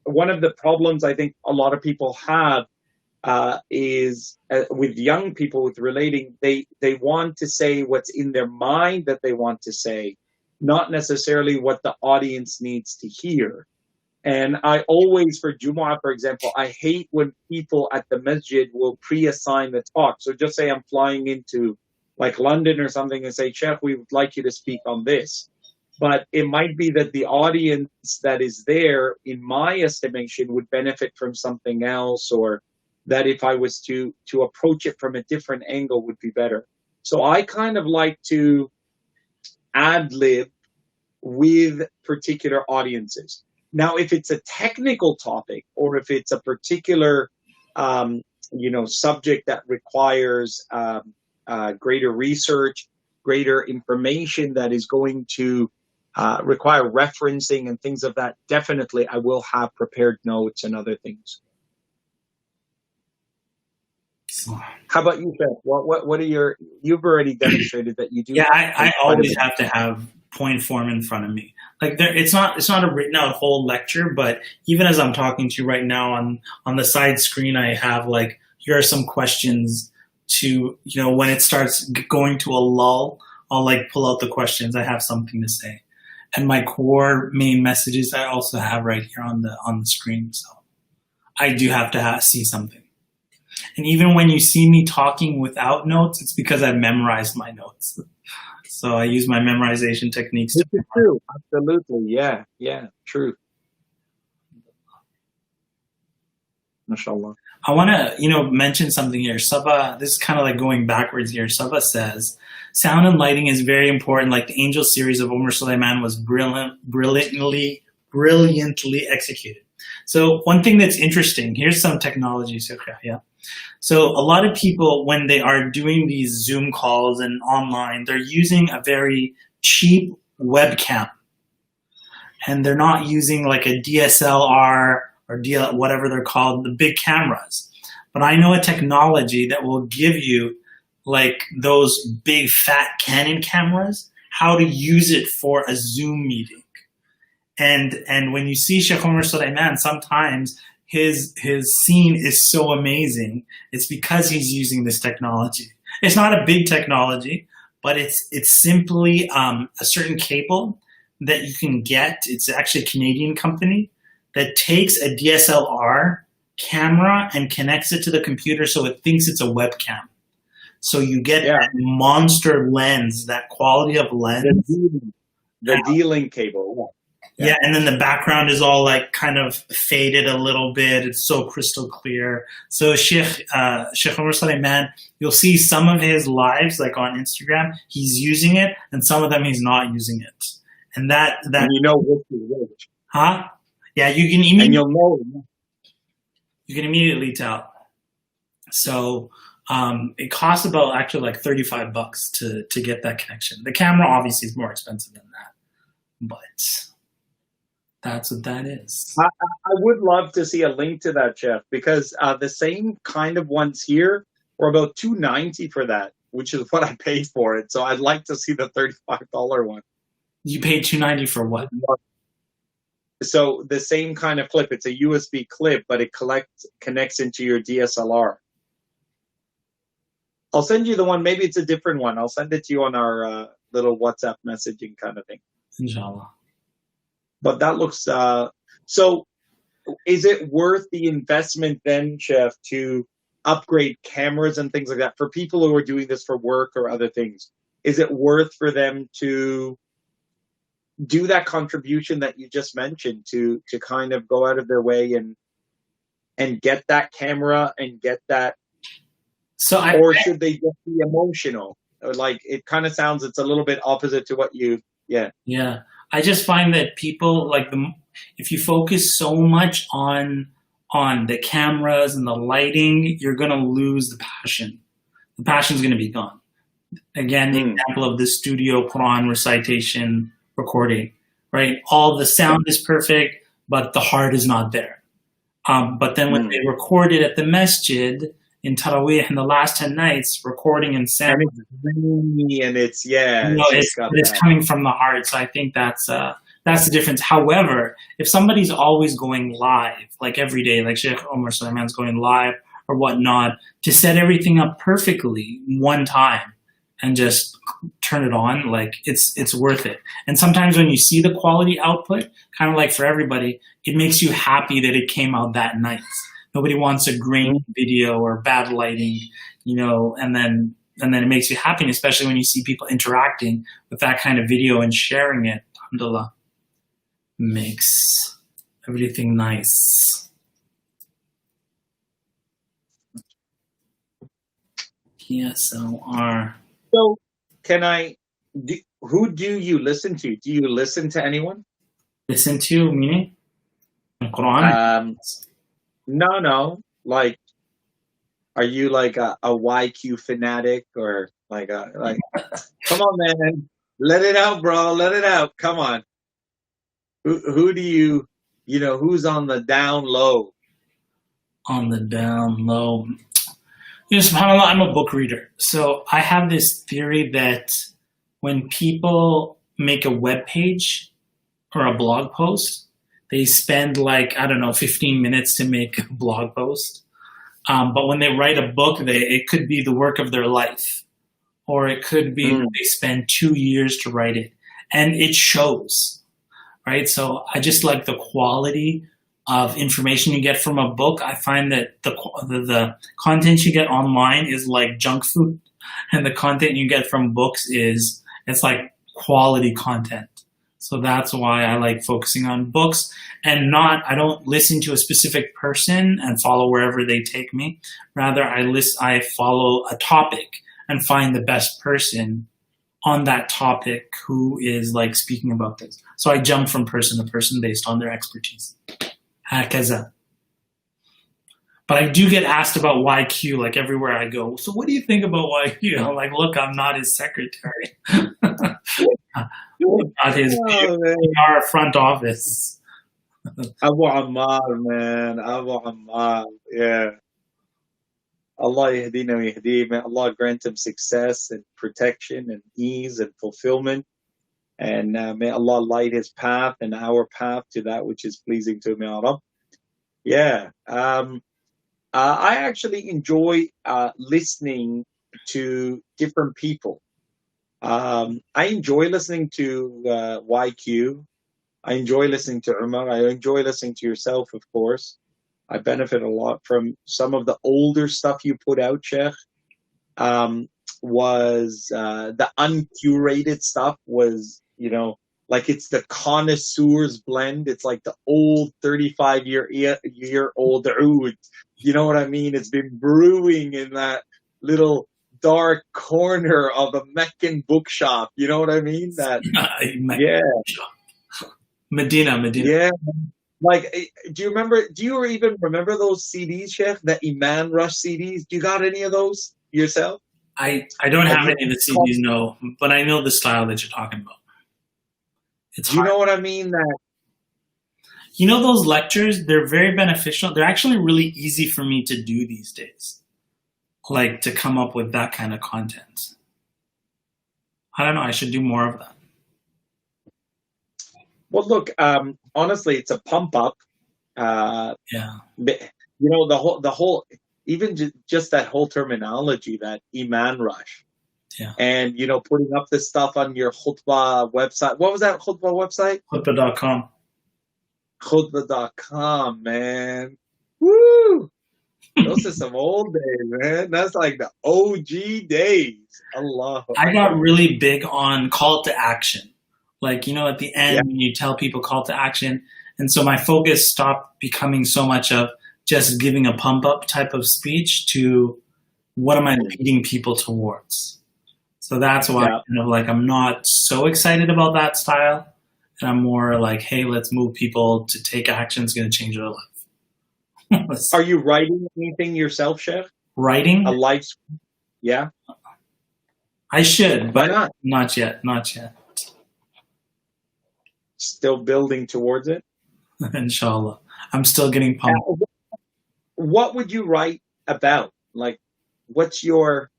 one of the problems I think a lot of people have is with young people, with relating, they want to say what's in their mind that they want to say, not necessarily what the audience needs to hear. And I always, for Jumu'ah, for example, I hate when people at the masjid will pre-assign the talk. So just say I'm flying into like London or something and say, Sheikh, we would like you to speak on this. But it might be that the audience that is there, in my estimation, would benefit from something else, or that if I was to approach it from a different angle would be better. So I kind of like to ad-lib with particular audiences. Now, if it's a technical topic or if it's a particular, subject that requires greater research, greater information that is going to require referencing and things of that, definitely I will have prepared notes and other things. How about you, Beth? What are you've already demonstrated that you do. Yeah, I always have to have point form in front of me. Like it's not a written out whole lecture, but even as I'm talking to you right now on the side screen, I have like, here are some questions to, when it starts going to a lull, I'll like pull out the questions. I have something to say. And my core main messages I also have right here on the screen. So I do have to see something. And even when you see me talking without notes, it's because I memorized my notes. So I use my memorization techniques. This is true. Absolutely. Yeah. True. MashaAllah. I want to, mention something here. Sabah, this is kind of like going backwards here. Sabah says, sound and lighting is very important. Like the Angel series of Umar Sulaiman was brilliantly executed. So one thing that's interesting, here's some technology. So a lot of people, when they are doing these Zoom calls and online, they're using a very cheap webcam. And they're not using like a DSLR or whatever they're called, the big cameras. But I know a technology that will give you like those big fat Canon cameras, how to use it for a Zoom meeting. And when you see Sheikh Umar Sulaiman, sometimes his scene is so amazing. It's because he's using this technology. It's not a big technology, but it's simply a certain cable that you can get. It's actually a Canadian company that takes a DSLR camera and connects it to the computer so it thinks it's a webcam. So you get that monster lens, that quality of lens. The D-Link cable. Yeah, and then the background is all like kind of faded a little bit. It's so crystal clear. So Sheikh Umar Sulaiman, you'll see some of his lives like on Instagram, he's using it, and some of them he's not using it. And that and you know which is which. Huh? Yeah, you can immediately, and you'll know. You can immediately tell. So it costs about actually like $35 to get that connection. The camera obviously is more expensive than that, but that's what that is. I would love to see a link to that, Jeff, because the same kind of ones here were about $290 for that, which is what I paid for it. So I'd like to see the $35 one. You paid $290 for what? So the same kind of clip. It's a USB clip, but it connects into your DSLR. I'll send you the one. Maybe it's a different one. I'll send it to you on our little WhatsApp messaging kind of thing. Inshallah. But that looks, so is it worth the investment then, Chef, to upgrade cameras and things like that for people who are doing this for work or other things? Is it worth for them to do that contribution that you just mentioned to kind of go out of their way and get that camera and get that So or should they just be emotional? Like it kind of sounds, it's a little bit opposite to what you, yeah. Yeah, I just find that people like if you focus so much on the cameras and the lighting, you're gonna lose the passion. The passion's gonna be gone. Again, the example of the studio Quran recitation recording, right? All the sound is perfect, but the heart is not there. But then when they record it at the masjid in Taraweeh in the last 10 nights, recording and sound, and it's it's coming from the heart. So I think that's the difference. However, if somebody's always going live, like every day, like Sheikh Omar Sulaiman's going live or whatnot, to set everything up perfectly one time and just turn it on, like it's worth it. And sometimes when you see the quality output, kind of like for everybody, it makes you happy that it came out that nice. Nobody wants a grainy video or bad lighting, and then it makes you happy, and especially when you see people interacting with that kind of video and sharing it. Alhamdulillah, makes everything nice. PSLR. So, who do you listen to? Do you listen to anyone? Listen to, meaning? Quran? No. Like, are you like a YQ fanatic or like come on, man, let it out, bro, let it out. Come on. Who do you, who's on the down low? On the down low. SubhanAllah, I'm a book reader. So I have this theory that when people make a web page or a blog post, they spend 15 minutes to make a blog post. But when they write a book, it could be the work of their life. Or it could be they spend 2 years to write it. And it shows, right? So I just like the quality of information you get from a book. I find that the content you get online is like junk food, and the content you get from books it's like quality content. So that's why I like focusing on books, and I don't listen to a specific person and follow wherever they take me. Rather, I follow a topic and find the best person on that topic who is like speaking about this. So I jump from person to person based on their expertise. Hakaza. But I do get asked about YQ like everywhere I go. So what do you think about YQ? I'm like, look, I'm not his secretary. Not his PR front office. Abu Ammar, man. Abu Ammar. Yeah. Allah yahdina wa yahdi. May Allah grant him success and protection and ease and fulfillment. And may Allah light his path and our path to that which is pleasing to him, Ya Rabb. Yeah. I actually enjoy listening to different people. I enjoy listening to YQ. I enjoy listening to Umar. I enjoy listening to yourself, of course. I benefit a lot from some of the older stuff you put out, Sheikh. Was the uncurated stuff was, like it's the connoisseur's blend. It's like the old 35-year-old oud. You know what I mean? It's been brewing in that little dark corner of a Meccan bookshop. You know what I mean? Medina. Yeah. Like, do you even remember those CDs, Sheikh? The Iman Rush CDs? Do you got any of those yourself? I don't have any of the CDs, no, but I know the style that you're talking about. Do you know what I mean? Those lectures, they're very beneficial. They're actually really easy for me to do these days, like to come up with that kind of content. I don't know. I should do more of that. Well, look, honestly, it's a pump up. Yeah. The whole, even just that whole terminology, that Iman Rush. Yeah. And, putting up this stuff on your khutbah website. What was that khutbah website? Khutbah.com. Khutbah.com, man. Woo! Those are some old days, man. That's like the OG days. Allah. I got really big on call to action. Like, at the end, when you tell people call to action. And so my focus stopped becoming so much of just giving a pump up type of speech to what am I leading people towards? So that's why I'm not so excited about that style. And I'm more like, hey, let's move people to take action. It's going to change their life. Are you writing anything yourself, Chef? Writing? A life? Yeah. I should, but why not yet. Not yet. Still building towards it? Inshallah. I'm still getting pumped. What would you write about? Like, what's your...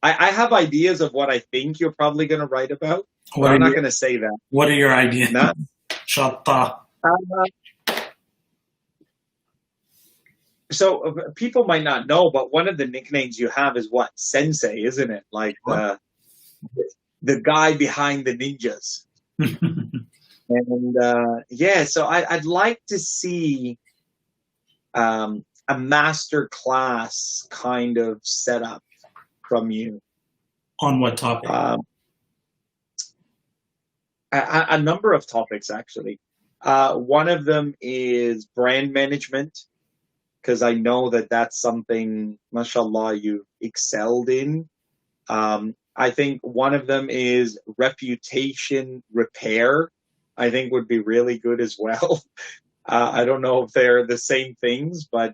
I have ideas of what I think you're probably going to write about. But I'm not going to say that. What are your ideas? Shutta. So people might not know, but one of the nicknames you have is what? Sensei, isn't it? Like the guy behind the ninjas. And so I'd like to see a master class kind of setup from you. On what topic? A number of topics, actually. One of them is brand management, because I know that that's something, mashallah, you've excelled in. I think one of them is reputation repair. I think would be really good as well. I don't know if they're the same things, but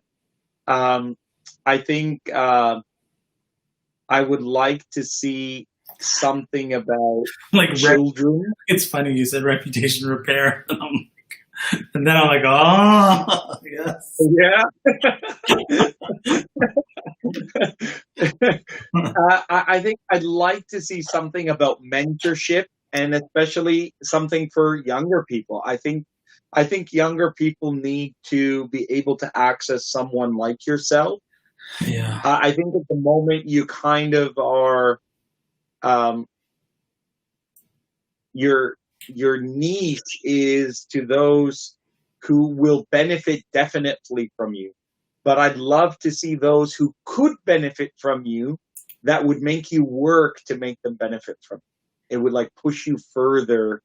I think I would like to see something about like children. It's funny you said reputation repair. And then I'm like, oh, yes. Yeah. I think I'd like to see something about mentorship, and especially something for younger people. I think younger people need to be able to access someone like yourself. Yeah. I think at the moment you kind of are, your niche is to those who will benefit definitely from you. But I'd love to see those who could benefit from you that would make you work to make them benefit from you. It would like push you further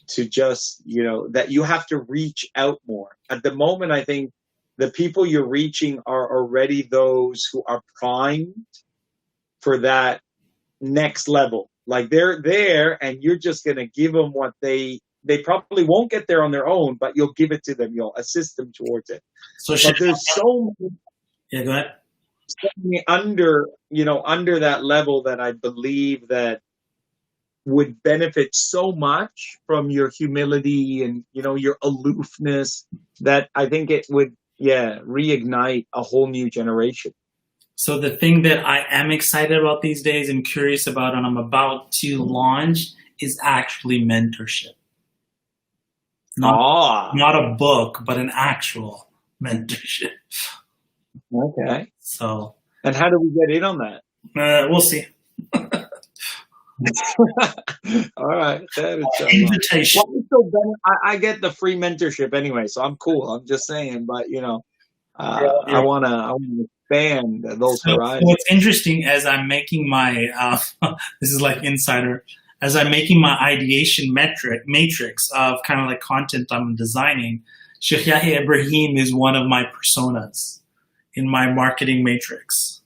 to just, that you have to reach out more. At the moment, I think the people you're reaching are already those who are primed for that next level. Like they're there and you're just going to give them what they probably won't get there on their own, but you'll give it to them. You'll assist them towards it. So but there's so many, go ahead. So many under that level that I believe that would benefit so much from your humility and, your aloofness, that I think it would, reignite a whole new generation. So the thing that I am excited about these days and curious about, and I'm about to launch, is actually mentorship. Not a book, but an actual mentorship. Okay. So. And how do we get in on that? We'll see. All right. Invitation. I get the free mentorship anyway, so I'm cool. I'm just saying, but I want to expand those horizons. What's interesting as I'm making my this is like insider, as I'm making my ideation matrix of kind of like content I'm designing, Sheikh Yahya Ibrahim is one of my personas in my marketing matrix.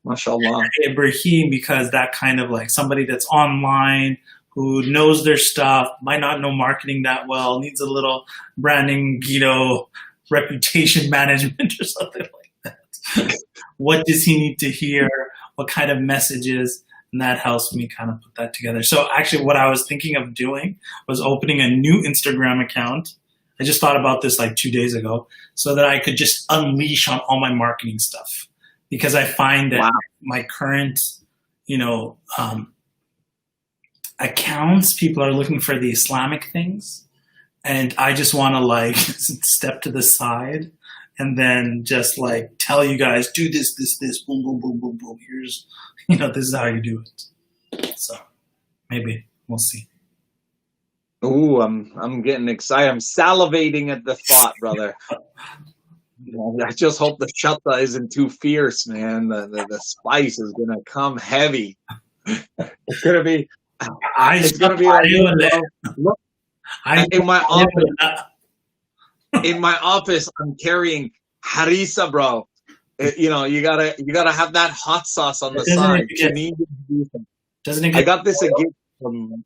MashaAllah. Ibrahim, because that kind of like somebody that's online, who knows their stuff, might not know marketing that well, needs a little branding, reputation management or something like that. What does he need to hear? What kind of messages? And that helps me kind of put that together. So actually what I was thinking of doing was opening a new Instagram account. I just thought about this like 2 days ago, so that I could just unleash on all my marketing stuff. Because I find that my current, accounts, people are looking for the Islamic things. And I just want to like step to the side and then just like tell you guys, do this, boom, boom, boom, boom, boom. Here's, this is how you do it. So maybe we'll see. Ooh, I'm getting excited. I'm salivating at the thought, brother. I just hope the shutta isn't too fierce, man. The spice is gonna come heavy. It's gonna be. It's gonna be like, look, in my office. In my office, I'm carrying harissa, bro. You know, you gotta have that hot sauce on the side. Doesn't it I got this a gift from.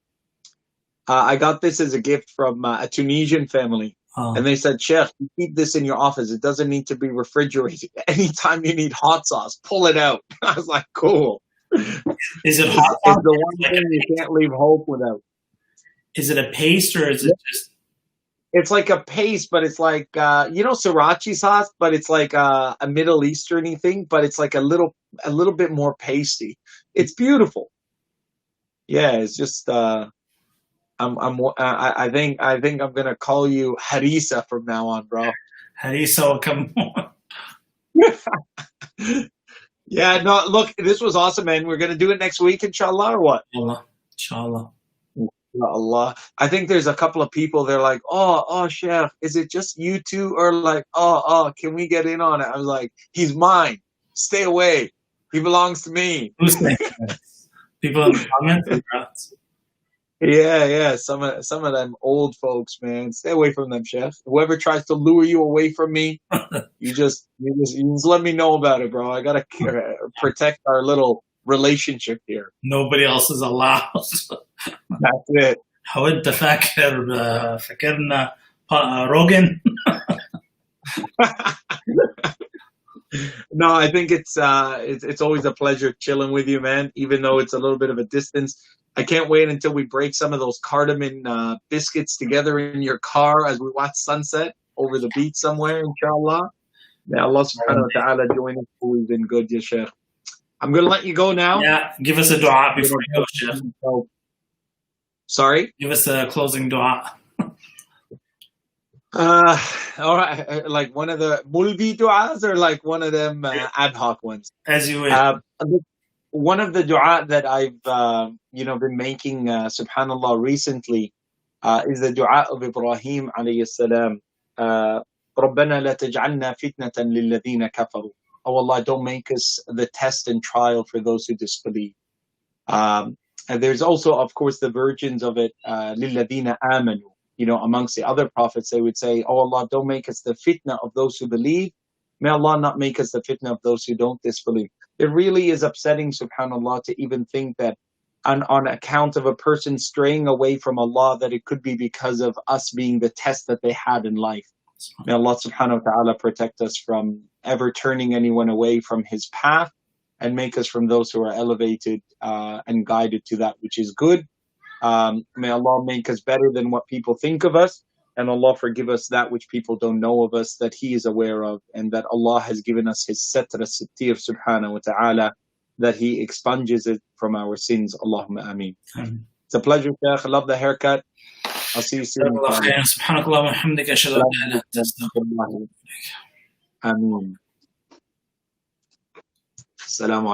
I got this as a gift from a Tunisian family, and they said, "Sheikh, you keep this in your office. It doesn't need to be refrigerated. Anytime you need hot sauce, pull it out." I was like, "Cool." Is it hot sauce? It's the one thing you can't leave hope without. Is it a paste or is it just? It's like a paste, but it's like you know, sriracha sauce, but it's like a Middle Easterny thing, but it's like a little bit more pasty. It's beautiful. Yeah, it's just. I think I'm gonna call you Harisa from now on, bro. Harisa or Kammoon. Yeah, no, look, this was awesome, man. We're gonna do it next week, inshallah, or what? Inshallah. Allah. I think there's a couple of people. They're like, "Oh, Sheikh, is it just you two?" Or like, "Oh, can we get in on it?" I was like, "He's mine. Stay away. He belongs to me." Who's saying that? People in the comments. Yeah. Some of them old folks, man. Stay away from them, Chef. Whoever tries to lure you away from me, you just let me know about it, bro. I gotta protect our little relationship here. Nobody else is allowed. That's it. هو انت فاكرنا روجن. No, I think it's always a pleasure chilling with you, man. Even though it's a little bit of a distance, I can't wait until we break some of those cardamom biscuits together in your car as we watch sunset over the beach somewhere, inshallah. May Allah subhanahu wa ta'ala join us always in good, ya Sheikh. I'm going to let you go now. Yeah, give us a dua before you go, Sheikh. Sorry? Give us a closing dua. All right, like one of the mulvi du'as or like one of them ad hoc ones? As you wish. One of the du'a that I've been making, subhanallah, recently is the du'a of Ibrahim alayhi salam. ربنا لا تجعلنا فتنة للذين كفروا. Oh Allah, don't make us the test and trial for those who disbelieve. And there's also, of course, the versions of it, للذين آمنوا. You know, amongst the other prophets, they would say, "Oh Allah, don't make us the fitna of those who believe. May Allah not make us the fitna of those who don't disbelieve." It really is upsetting, subhanAllah, to even think that on account of a person straying away from Allah, that it could be because of us being the test that they had in life. May Allah subhanahu wa ta'ala protect us from ever turning anyone away from His path and make us from those who are elevated and guided to that which is good. May Allah make us better than what people think of us, and Allah forgive us that which people don't know of us, that He is aware of, and that Allah has given us His satra sittir subhanahu wa ta'ala, that He expunges it from our sins. Allahumma ameen. It's a pleasure, Sheikh. I love the haircut. I'll see you soon. Ameen. Assalamu